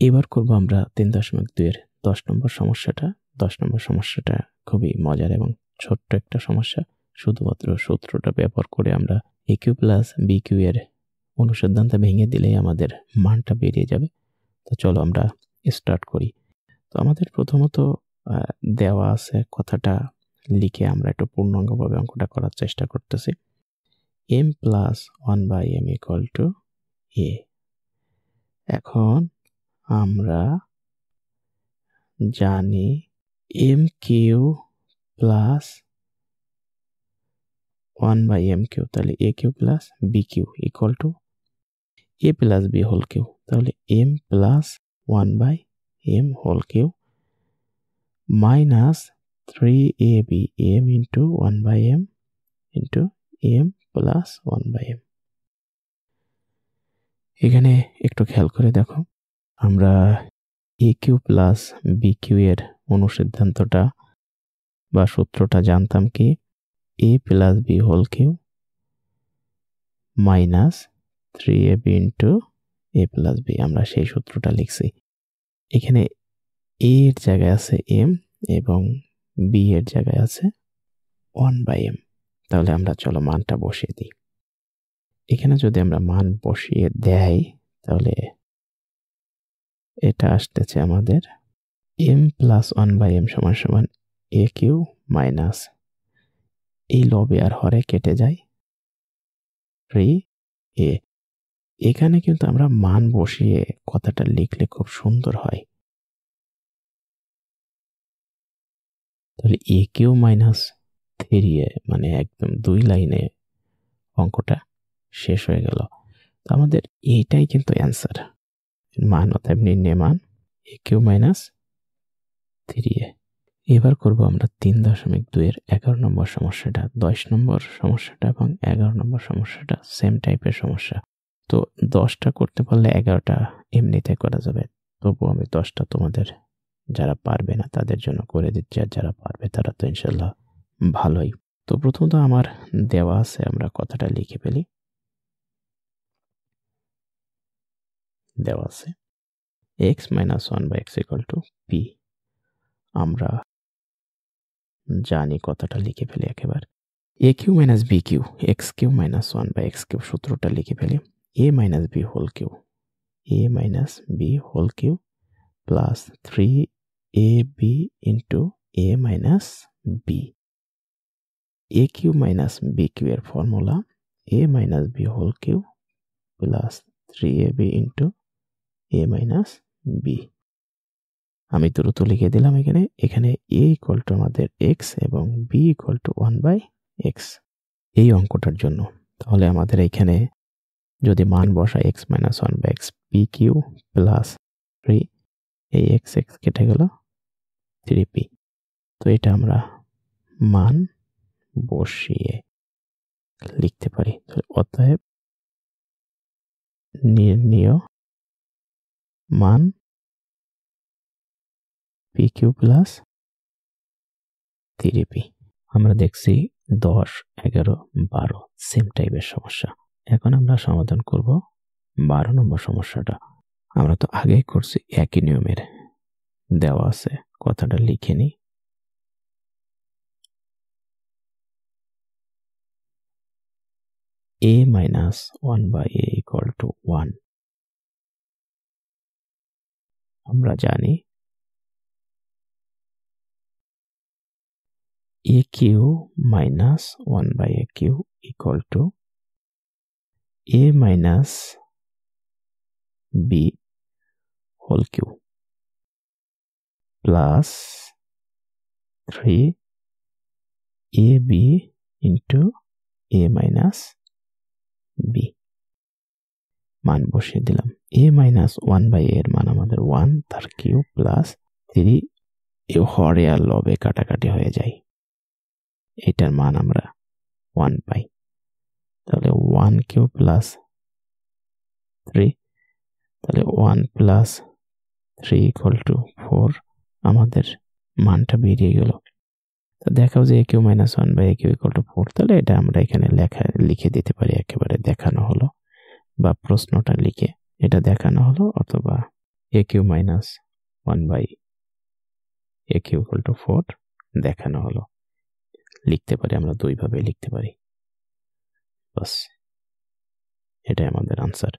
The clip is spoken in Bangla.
এবার করব আমরা 3.2 এর 10 নম্বর সমস্যাটা। 10 নম্বর সমস্যাটা খুবই মজার এবং ছোট্ট একটা সমস্যা। শুধুমাত্র সূত্রটা ব্যবহার করে আমরা AQ প্লাস BQ এর অনুসিদ্ধান্ত ভেঙে দিলেই আমাদের মানটা বেরিয়ে যাবে। তো চলো আমরা স্টার্ট করি। তো আমাদের প্রথমত দেওয়া আছে কথাটা লিখে আমরা একটু পূর্ণাঙ্গভাবে অঙ্কটা করার চেষ্টা করতেছি। m plus 1/m equal to a। এখন আমরা জানি mq প্লাস 1/mq, তাহলে aq plus bq equal to a plus b whole cube. তাহলে m plus 1/m whole cube minus 3ab, m into 1/m into m plus 1/m। এখানে একটু খেয়াল করে দেখো, আমরা AQ প্লাস BQ এর অনুসিদ্ধান্তটা বা সূত্রটা জানতাম কি a plus b whole cube minus 3ab into a plus b। আমরা সেই সূত্রটা লিখছি। এখানে a এর জায়গায় আছে m এবং b এর জায়গায় আছে 1/m। তাহলে আমরা চলো মানটা বসিয়ে দিই। এখানে যদি আমরা মান বসিয়ে দেই তাহলে এটা আসতেছে আমাদের m প্লাস 1/m সমান সমান AQ মাইনাস এই লবে আর হরে কেটে যায় 3a। এখানে কিন্তু আমরা মান বসিয়ে কথাটা লিখলে খুব সুন্দর হয়। তাহলে AQ মাইনাস 3a মানে একদম 2 লাইনে অঙ্কটা শেষ হয়ে গেল। তো আমাদের এইটাই কিন্তু অ্যান্সার। মান অতএব নির্ণয় মান AQ মাইনাস 3a। এবার করব আমরা 3.2 এর 11 নম্বর সমস্যাটা। 10 নম্বর সমস্যাটা এবং 11 নম্বর সমস্যাটা সেম টাইপের সমস্যা। তো 10টা করতে পারলে 11টা এমনিতে করা যাবে। তবুও আমি 10টা তোমাদের যারা পারবে না তাদের জন্য করে দিচ্ছি, আর যারা পারবে তারা তো ইনশাল্লাহ ভালোই। তো প্রথমত আমার দেওয়া আছে, আমরা কথাটা লিখে ফেলি। দেওয়া আছে x minus 1/x equal to p। আমরা জানি কথাটা লিখে ফেলি একেবারে। AQ minus BQ x³ minus 1/x³ সূত্রটা লিখে ফেলি। a minus b whole cube, a minus b whole cube plus 3ab into a minus b। AQ minus BQ এর formula a minus b whole cube plus 3ab into a minus b। আমি দ্রুত লিখে দিলাম এখানে। এখানে a ইকুয়াল টু আমাদের x এবং b ইকুয়াল টু 1/x এই অঙ্কটার জন্য। তাহলে আমাদের এখানে যদি মান বসা x minus 1/x pq plus 3 এই x কেটে গেল 3p। তো এটা আমরা মান বসিয়ে লিখতে পারি। অতএব নির্ণীয় মান pq প্লাস 3p। আমরা দেখছি 10, 11, 12 সেম টাইপের সমস্যা। এখন আমরা সমাধান করব 12 নম্বর সমস্যাটা। আমরা তো আগেই করছি, একই নিয়মের দেওয়া আছে। কথাটা লিখে নিই। a minus 1/a equal to 1। আমরা জানি AQ minus 1/AQ equal to a minus b whole cube plus 3ab into a minus b। মান বসিয়ে দিলাম। a মাইনাস 1/a এর মান আমাদের 1, তার কিউ প্লাস 3 হরে আর লবে কাটাকাটি হয়ে যায়, এটার মান আমরা 1 পাই। তাহলে 1 কিউ প্লাস 3, তাহলে 1 প্লাস 3 ইকুয়াল টু 4 আমাদের মানটা বেরিয়ে গেল। তো দেখাও যে AQ minus 1/AQ equal to 4। তাহলে এটা আমরা এখানে লিখে দিতে পারি, একেবারে দেখানো হলো, বা প্রশ্নটা লিখে এটা দেখানো হলো, অথবা A cube minus 1/a cube equal to 4 দেখানো হলো। লিখতে পারি, আমরা দুইভাবে লিখতে পারি। বাস, এটাই আমাদের আনসার।